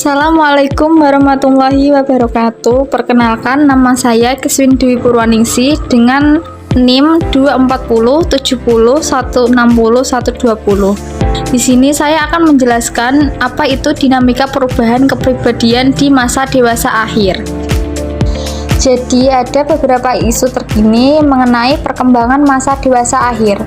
Assalamualaikum warahmatullahi wabarakatuh. Perkenalkan, nama saya Keswin Dwi Purwaningsih dengan NIM 24070160120. Di sini saya akan menjelaskan apa itu dinamika perubahan kepribadian di masa dewasa akhir. Jadi ada beberapa isu terkini mengenai perkembangan masa dewasa akhir.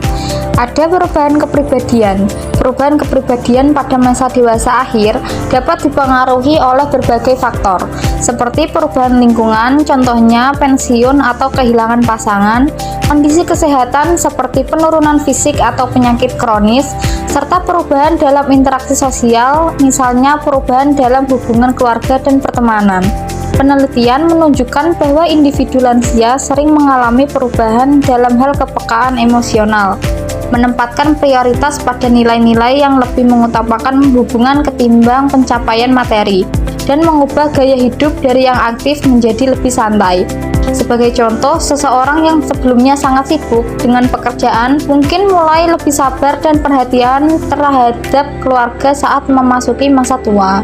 Ada perubahan kepribadian. Perubahan kepribadian pada masa dewasa akhir dapat dipengaruhi oleh berbagai faktor, seperti perubahan lingkungan, contohnya pensiun atau kehilangan pasangan, kondisi kesehatan seperti penurunan fisik atau penyakit kronis, serta perubahan dalam interaksi sosial, misalnya perubahan dalam hubungan keluarga dan pertemanan. Penelitian menunjukkan bahwa individu lansia sering mengalami perubahan dalam hal kepekaan emosional, menempatkan prioritas pada nilai-nilai yang lebih mengutamakan hubungan ketimbang pencapaian materi, dan mengubah gaya hidup dari yang aktif menjadi lebih santai. Sebagai contoh, seseorang yang sebelumnya sangat sibuk dengan pekerjaan mungkin mulai lebih sabar dan perhatian terhadap keluarga saat memasuki masa tua.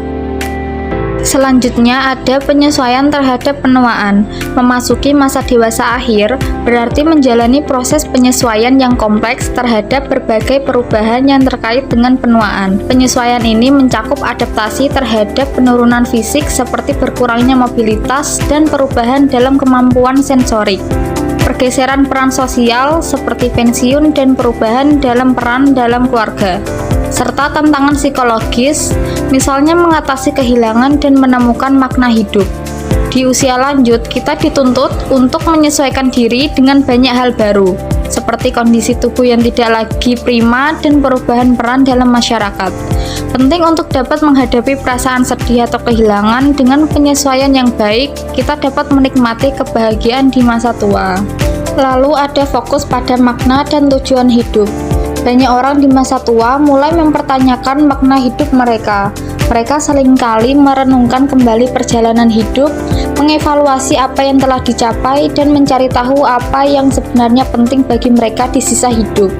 Selanjutnya ada penyesuaian terhadap penuaan. Memasuki masa dewasa akhir berarti menjalani proses penyesuaian yang kompleks terhadap berbagai perubahan yang terkait dengan penuaan. Penyesuaian ini mencakup adaptasi terhadap penurunan fisik seperti berkurangnya mobilitas dan perubahan dalam kemampuan sensorik, pergeseran peran sosial seperti pensiun dan perubahan dalam peran dalam keluarga, serta tantangan psikologis, misalnya mengatasi kehilangan dan menemukan makna hidup. Di usia lanjut, kita dituntut untuk menyesuaikan diri dengan banyak hal baru, seperti kondisi tubuh yang tidak lagi prima dan perubahan peran dalam masyarakat. Penting untuk dapat menghadapi perasaan sedih atau kehilangan dengan penyesuaian yang baik, kita dapat menikmati kebahagiaan di masa tua. Lalu ada fokus pada makna dan tujuan hidup. Banyak orang di masa tua mulai mempertanyakan makna hidup mereka. Mereka seringkali merenungkan kembali perjalanan hidup, mengevaluasi apa yang telah dicapai, dan mencari tahu apa yang sebenarnya penting bagi mereka di sisa hidup.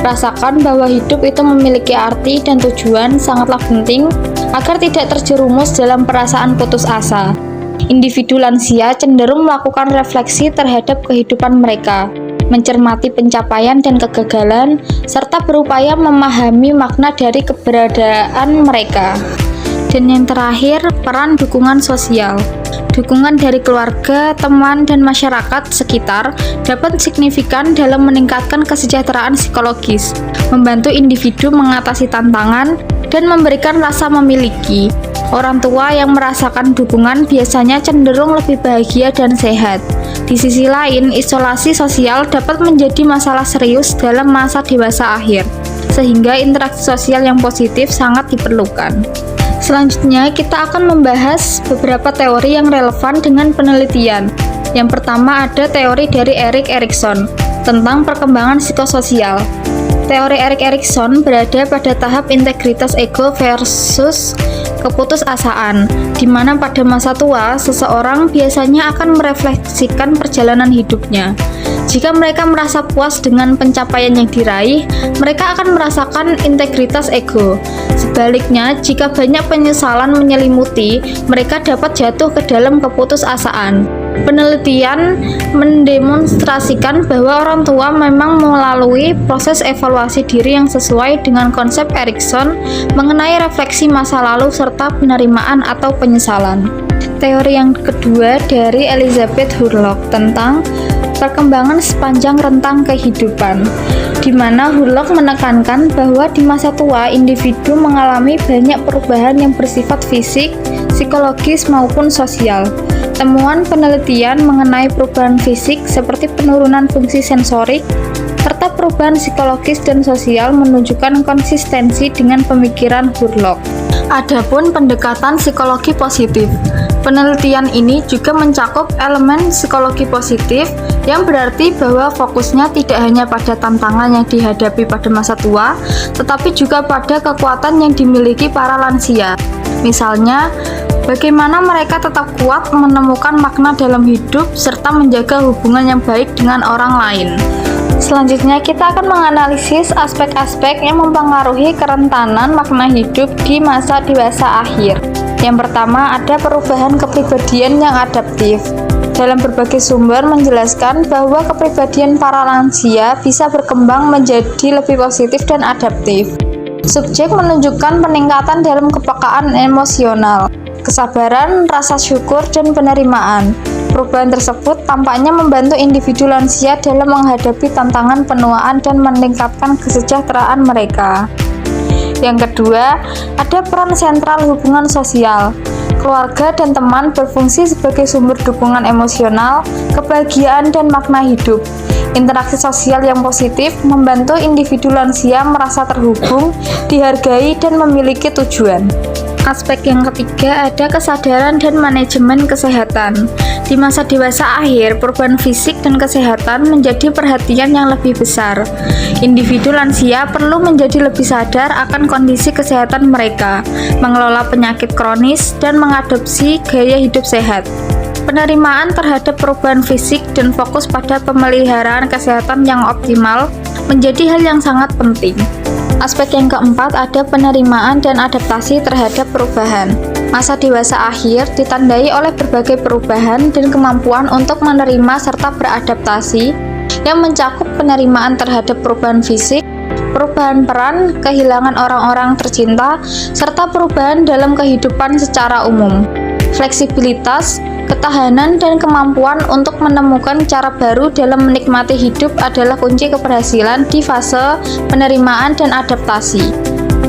Rasakan bahwa hidup itu memiliki arti dan tujuan sangatlah penting agar tidak terjerumus dalam perasaan putus asa. Individu lansia cenderung melakukan refleksi terhadap kehidupan mereka, mencermati pencapaian dan kegagalan, serta berupaya memahami makna dari keberadaan mereka. Dan yang terakhir, peran dukungan sosial. Dukungan dari keluarga, teman, dan masyarakat sekitar dapat signifikan dalam meningkatkan kesejahteraan psikologis, membantu individu mengatasi tantangan, dan memberikan rasa memiliki. Orang tua yang merasakan dukungan biasanya cenderung lebih bahagia dan sehat. Di sisi lain, isolasi sosial dapat menjadi masalah serius dalam masa dewasa akhir, sehingga interaksi sosial yang positif sangat diperlukan. Selanjutnya, kita akan membahas beberapa teori yang relevan dengan penelitian. Yang pertama ada teori dari Erik Erikson tentang perkembangan psikososial. Teori Erik Erikson berada pada tahap integritas ego versus keputusasaan, di mana pada masa tua, seseorang biasanya akan merefleksikan perjalanan hidupnya. Jika mereka merasa puas dengan pencapaian yang diraih, mereka akan merasakan integritas ego. Sebaliknya, jika banyak penyesalan menyelimuti, mereka dapat jatuh ke dalam keputusasaan. Penelitian mendemonstrasikan bahwa orang tua memang melalui proses evaluasi diri yang sesuai dengan konsep Erikson mengenai refleksi masa lalu serta penerimaan atau penyesalan. Teori yang kedua dari Elizabeth Hurlock tentang perkembangan sepanjang rentang kehidupan, di mana Hurlock menekankan bahwa di masa tua individu mengalami banyak perubahan yang bersifat fisik, psikologis maupun sosial. Temuan penelitian mengenai perubahan fisik seperti penurunan fungsi sensorik serta perubahan psikologis dan sosial menunjukkan konsistensi dengan pemikiran Hurlock. Adapun pendekatan psikologi positif, penelitian ini juga mencakup elemen psikologi positif yang berarti bahwa fokusnya tidak hanya pada tantangan yang dihadapi pada masa tua, tetapi juga pada kekuatan yang dimiliki para lansia. Misalnya, bagaimana mereka tetap kuat menemukan makna dalam hidup serta menjaga hubungan yang baik dengan orang lain. Selanjutnya, kita akan menganalisis aspek-aspek yang mempengaruhi kerentanan makna hidup di masa dewasa akhir. Yang pertama, ada perubahan kepribadian yang adaptif. Dalam berbagai sumber menjelaskan bahwa kepribadian para lansia bisa berkembang menjadi lebih positif dan adaptif. Subjek menunjukkan peningkatan dalam kepekaan emosional, kesabaran, rasa syukur, dan penerimaan. Perubahan tersebut tampaknya membantu individu lansia dalam menghadapi tantangan penuaan dan meningkatkan kesejahteraan mereka. Yang kedua, ada peran sentral hubungan sosial. Keluarga dan teman berfungsi sebagai sumber dukungan emosional, kebahagiaan, dan makna hidup. Interaksi sosial yang positif membantu individu lansia merasa terhubung, dihargai, dan memiliki tujuan. Aspek yang ketiga ada kesadaran dan manajemen kesehatan. Di masa dewasa akhir, perubahan fisik dan kesehatan menjadi perhatian yang lebih besar. Individu lansia perlu menjadi lebih sadar akan kondisi kesehatan mereka, mengelola penyakit kronis, dan mengadopsi gaya hidup sehat. Penerimaan terhadap perubahan fisik dan fokus pada pemeliharaan kesehatan yang optimal menjadi hal yang sangat penting. Aspek yang keempat ada penerimaan dan adaptasi terhadap perubahan. Masa dewasa akhir ditandai oleh berbagai perubahan dan kemampuan untuk menerima serta beradaptasi yang mencakup penerimaan terhadap perubahan fisik, perubahan peran, kehilangan orang-orang tercinta, serta perubahan dalam kehidupan secara umum. Fleksibilitas, ketahanan, dan kemampuan untuk menemukan cara baru dalam menikmati hidup adalah kunci keberhasilan di fase penerimaan dan adaptasi.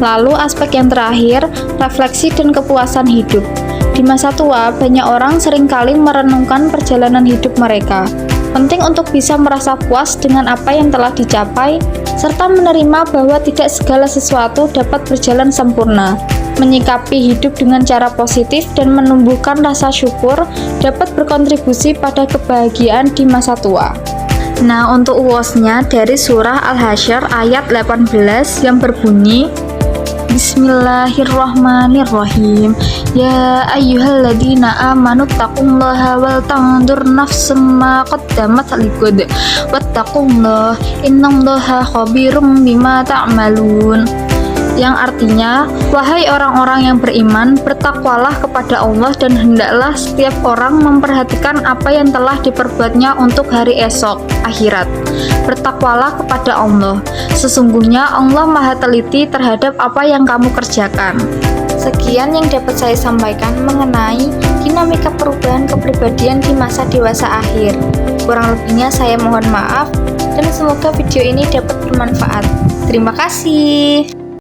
Lalu aspek yang terakhir, refleksi dan kepuasan hidup. Di masa tua, banyak orang seringkali merenungkan perjalanan hidup mereka. Penting untuk bisa merasa puas dengan apa yang telah dicapai, serta menerima bahwa tidak segala sesuatu dapat berjalan sempurna. Menyikapi hidup dengan cara positif dan menumbuhkan rasa syukur dapat berkontribusi pada kebahagiaan di masa tua. Nah, untuk uwosnya dari surah Al-Hasyr ayat 18 yang berbunyi, Bismillahirrahmanirrahim. Ya ayyuhalladzina amanu taqullaha wal tanzur nafsum ma qaddamat liqad wattaqullaha innallaha khabirum bima ta'malun. Yang artinya, wahai orang-orang yang beriman, bertakwalah kepada Allah dan hendaklah setiap orang memperhatikan apa yang telah diperbuatnya untuk hari esok, akhirat. Bertakwalah kepada Allah. Sesungguhnya Allah Maha Teliti terhadap apa yang kamu kerjakan. Sekian yang dapat saya sampaikan mengenai dinamika perubahan kepribadian di masa dewasa akhir. Kurang lebihnya saya mohon maaf dan semoga video ini dapat bermanfaat. Terima kasih.